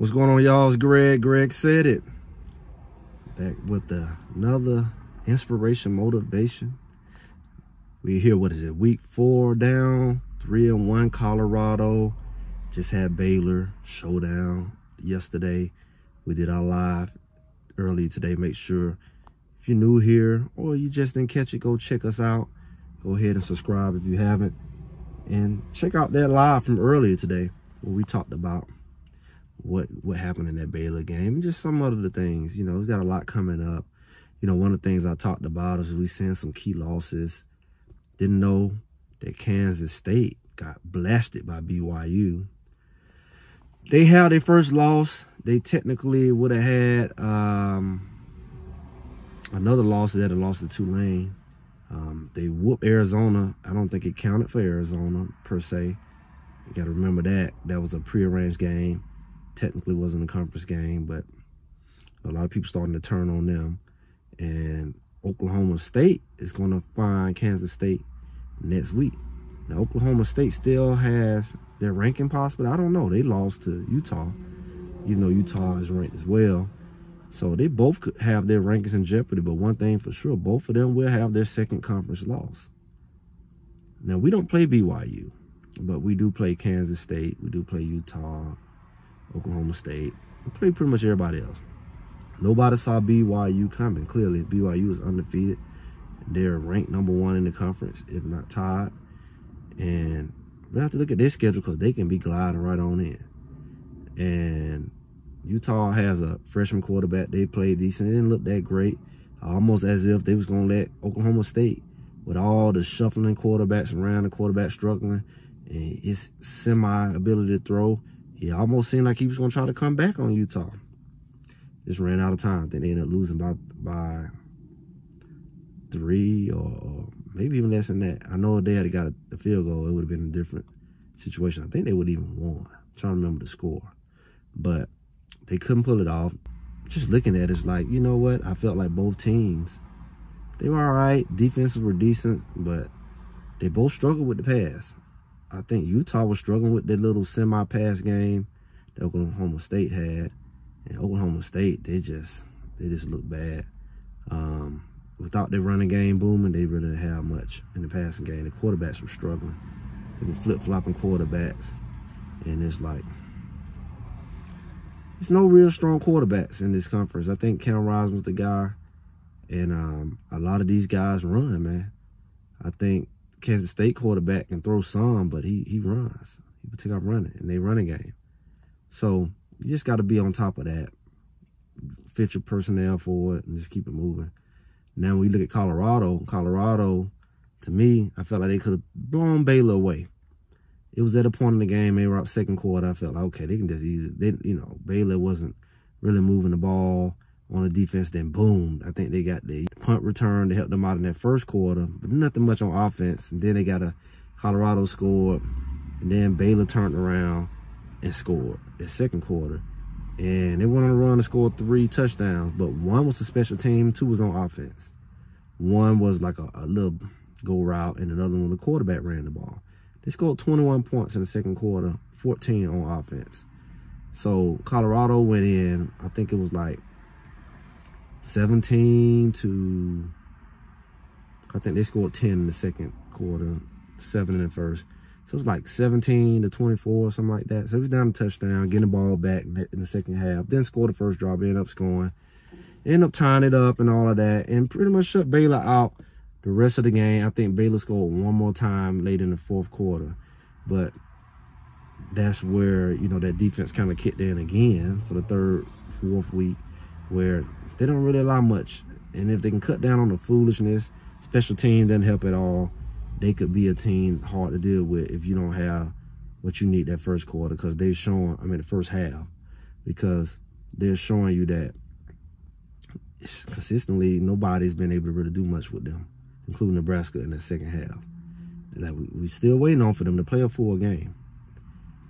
What's going on, y'all? It's Greg. Greg said it. Back with another inspiration, motivation. We're here, what is it? Week 4 down, 3-1 Colorado. Just had Baylor showdown yesterday. We did our live early today. Make sure if you're new here or you just didn't catch it, go check us out. Go ahead and subscribe if you haven't. And check out that live from earlier today where we talked about what happened in that Baylor game and just some other things. You know, we've got a lot coming up. You know, one of the things I talked about is we seeing some key losses. Didn't know that Kansas State got blasted by BYU. They had their first loss. They technically would have had another loss. They had a loss to Tulane. They whooped Arizona. I don't think it counted for Arizona per se. You got to remember that. That was a prearranged game. Technically wasn't a conference game, but a lot of people starting to turn on them. And Oklahoma State is going to find Kansas State next week. Now, Oklahoma State still has their ranking possible. I don't know. They lost to Utah, even though Utah is ranked as well. So they both could have their rankings in jeopardy. But one thing for sure, both of them will have their second conference loss. Now, we don't play BYU, but we do play Kansas State. We do play Utah, Oklahoma State. We play pretty much everybody else. Nobody saw BYU coming. Clearly, BYU is undefeated. They're ranked #1 in the conference, if not tied. And we have to look at their schedule because they can be gliding right on in. And Utah has a freshman quarterback. They played decent. It didn't look that great. Almost as if they was going to let Oklahoma State, with all the shuffling quarterbacks around, the quarterback struggling, and his semi-ability to throw, he almost seemed like he was going to try to come back on Utah. Just ran out of time. I think they ended up losing by 3 or maybe even less than that. I know if they had got a field goal, it would have been a different situation. I think they would have even won. I'm trying to remember the score. But they couldn't pull it off. Just looking at it, it's like, you know what? I felt like both teams, they were all right. Defenses were decent, but they both struggled with the pass. I think Utah was struggling with that little semi-pass game that Oklahoma State had. And Oklahoma State, they just look bad. Without their running game booming, they really didn't have much in the passing game. The quarterbacks were struggling. They were flip-flopping quarterbacks. And it's like, there's no real strong quarterbacks in this conference. I think Cam Rising was the guy. And a lot of these guys run, man. I think Kansas State quarterback can throw some, but he runs. He can take off running in their running game. So you just got to be on top of that. Fit your personnel for it and just keep it moving. Now, when we look at Colorado, to me, I felt like they could have blown Baylor away. It was at a point in the game, they were out second quarter. I felt like, okay, they can just Baylor wasn't really moving the ball on the defense. Then, boom, I think they got the punt return to help them out in that first quarter, but nothing much on offense. And then they got Colorado scored, and then Baylor turned around and scored their second quarter. And they went on a run and scored 3 touchdowns, but one was a special team, 2 was on offense. One was like a little go route, and another one, the quarterback ran the ball. They scored 21 points in the second quarter, 14 on offense. So Colorado went in, I think it was like 17 to, I think they scored 10 in the second quarter, 7 in the first. So it was like 17 to 24, something like that. So it was down a touchdown, getting the ball back in the second half. Then scored the first drive, ended up scoring. Ended up tying it up and all of that. And pretty much shut Baylor out the rest of the game. I think Baylor scored one more time late in the fourth quarter. But that's where, you know, that defense kind of kicked in again for the third, fourth week, where they don't really allow much. And if they can cut down on the foolishness, special team doesn't help at all. They could be a team hard to deal with if you don't have what you need that first quarter, because they're showing, the first half, because they're showing you that consistently nobody's been able to really do much with them, including Nebraska in that second half. Like we still waiting on for them to play a full game.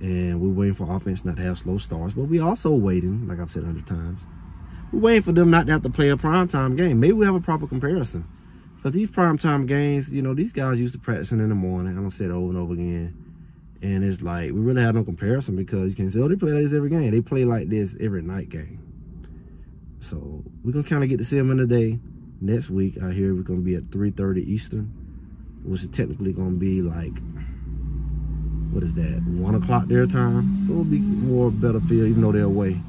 And we're waiting for offense not to have slow starts, but we also waiting, like I've said 100 times, we're waiting for them not to have to play a primetime game. Maybe we have a proper comparison. Because these primetime games, you know, these guys used to practicing in the morning. I'm going to say it over and over again. And it's like, we really have no comparison because you can say, oh, they play like this every game. They play like this every night game. So we're going to kind of get to see them in the day. Next week, I hear we're going to be at 3:30 Eastern, which is technically going to be like, what is that, 1 o'clock their time? So it'll be more better feel, even though they're away.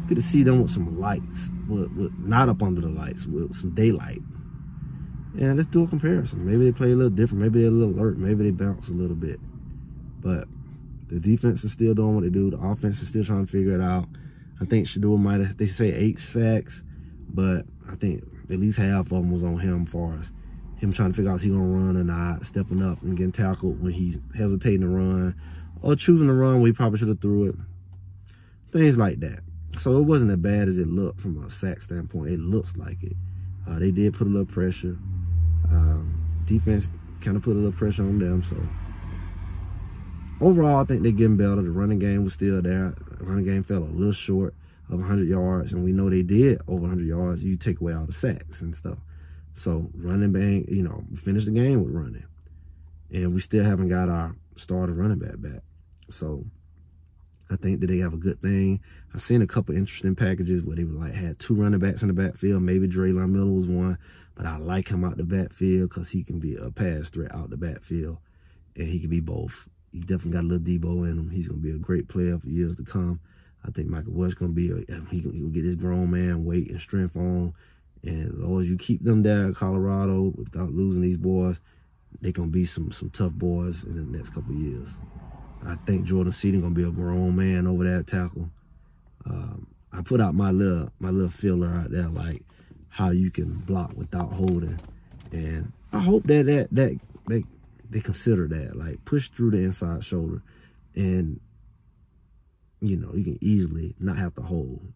Get to see them with some lights, with not up under the lights, with some daylight. And let's do a comparison. Maybe they play a little different. Maybe they're a little alert. Maybe they bounce a little bit. But the defense is still doing what they do. The offense is still trying to figure it out. I think Shador might have, they say 8 sacks, but I think at least half of them was on him as far as him trying to figure out if he's going to run or not, stepping up and getting tackled when he's hesitating to run, or choosing to run where he probably should have threw it. Things like that. So it wasn't as bad as it looked from a sack standpoint. It looks like it. They did put a little pressure. Defense kind of put a little pressure on them, so overall, I think they're getting better. The running game was still there. The running game fell a little short of 100 yards, and we know they did over 100 yards. You take away all the sacks and stuff. So running back, you know, we finished the game with running. And we still haven't got our starting running back. So I think that they have a good thing. I've seen a couple interesting packages where they were like had 2 running backs in the backfield. Maybe Draylon Miller was one, but I like him out the backfield because he can be a pass threat out the backfield, and he can be both. He definitely got a little Debo in him. He's going to be a great player for years to come. I think Michael West's going to be, he can get his grown man weight and strength on. And as long as you keep them there at Colorado without losing these boys, they're going to be some tough boys in the next couple of years. I think Jordan Seaton going to be a grown man over that tackle. I put out my little filler out there, like how you can block without holding. And I hope that they consider that, like push through the inside shoulder, and you know, you can easily not have to hold,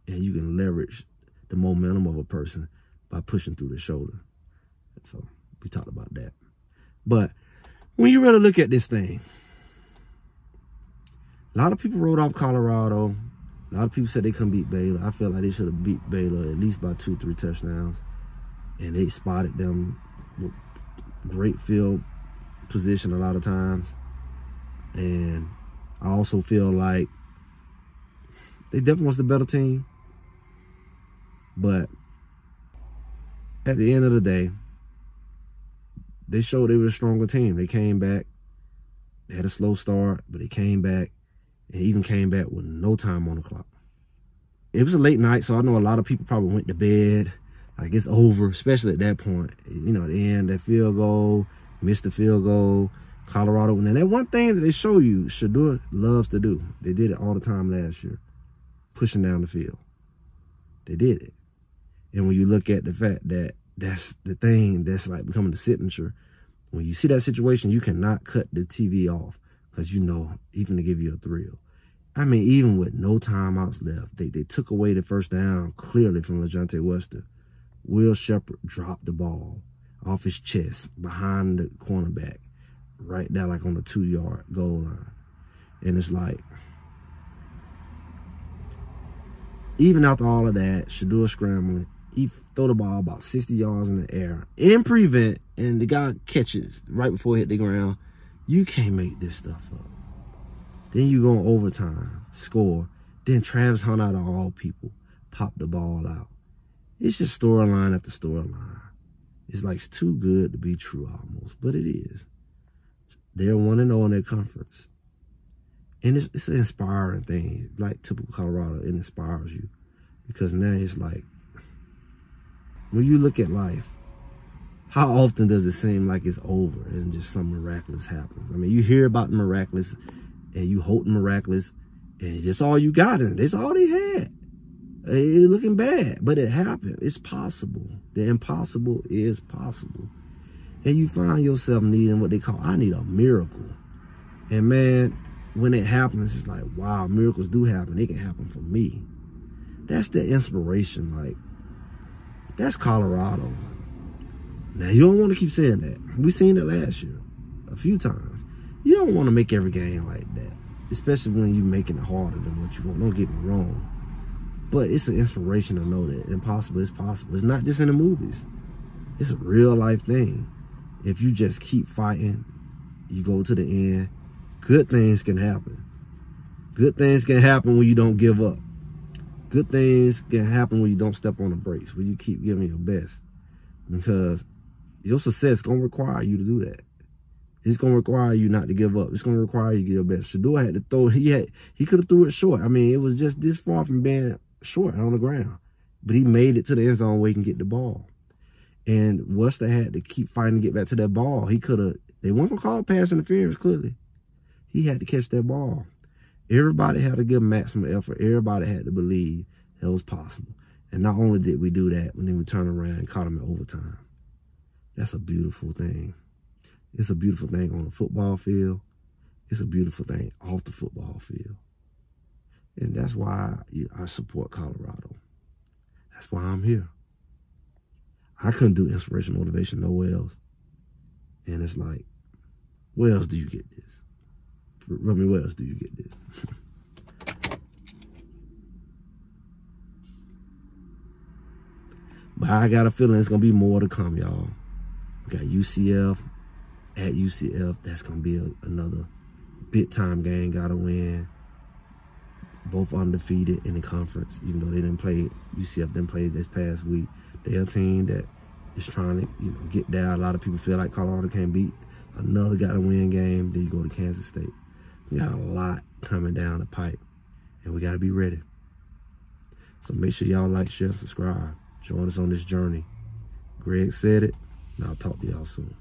and you can leverage the momentum of a person by pushing through the shoulder. So we talked about that. But when you really look at this thing, a lot of people wrote off Colorado. A lot of people said they couldn't beat Baylor. I feel like they should have beat Baylor at least by 2-3 touchdowns, and they spotted them with great field position a lot of times. And I also feel like they definitely was the better team, but at the end of the day, they showed they were a stronger team. They came back. They had a slow start, but they came back, and even came back with no time on the clock. It was a late night, so I know a lot of people probably went to bed like it's over, especially at that point. You know, at the end, that field goal, missed the field goal, Colorado. And that one thing that they show you, Shador loves to do. They did it all the time last year, pushing down the field. They did it. And when you look at the fact that that's the thing that's like becoming the signature, when you see that situation, you cannot cut the TV off because you know, even to give you a thrill. I mean, even with no timeouts left, they took away the first down clearly from LeJohntay Wester. Will Shepherd dropped the ball off his chest behind the cornerback, right there like on the 2-yard goal line. And it's like, even after all of that, Shador scrambling, he throw the ball about 60 yards in the air in prevent, and the guy catches right before it hit the ground. You can't make this stuff up. Then you go in overtime, score. Then Travis Hunt, out of all people, pop the ball out. It's just storyline after storyline. It's like it's too good to be true almost, but it is. They're 1-0 in their conference. And it's an inspiring thing. Like typical Colorado, it inspires you. Because now it's like, when you look at life, how often does it seem like it's over and just something miraculous happens? I mean, you hear about the miraculous and you hope the miraculous, and that's all you got, and that's all they had. It's looking bad, but it happened. It's possible. The impossible is possible. And you find yourself needing what they call, I need a miracle. And man, when it happens, it's like, wow, miracles do happen. They can happen for me. That's the inspiration. Like, that's Colorado. Now, you don't want to keep saying that. We seen it last year a few times. You don't want to make every game like that, especially when you're making it harder than what you want. Don't get me wrong. But it's an inspiration to know that impossible is possible. It's not just in the movies. It's a real life thing. If you just keep fighting, you go to the end, good things can happen. Good things can happen when you don't give up. Good things can happen when you don't step on the brakes, when you keep giving your best. Because your success is going to require you to do that. It's going to require you not to give up. It's going to require you to give your best. Shador had to throw, he could have threw it short. I mean, it was just this far from being short on the ground. But he made it to the end zone where he can get the ball. And Worcester had to keep fighting to get back to that ball. He could have, they weren't going to call pass interference, clearly. He had to catch that ball. Everybody had to give maximum effort. Everybody had to believe it was possible. And not only did we do that, but then we turned around and caught him in overtime. That's a beautiful thing. It's a beautiful thing on the football field. It's a beautiful thing off the football field. And that's why I support Colorado. That's why I'm here. I couldn't do inspiration, motivation nowhere else. And it's like, where else do you get this? Remy, where else do you get this? But I got a feeling it's going to be more to come, y'all. We got UCF at UCF. That's going to be another big-time game. Got to win. Both undefeated in the conference, even though they didn't play. UCF didn't play this past week. They're a team that is trying to, get there. A lot of people feel like Colorado can't beat another got-to-win game. Then you go to Kansas State. We got a lot coming down the pipe, and we got to be ready. So make sure y'all like, share, subscribe. Join us on this journey. Greg said it, and I'll talk to y'all soon.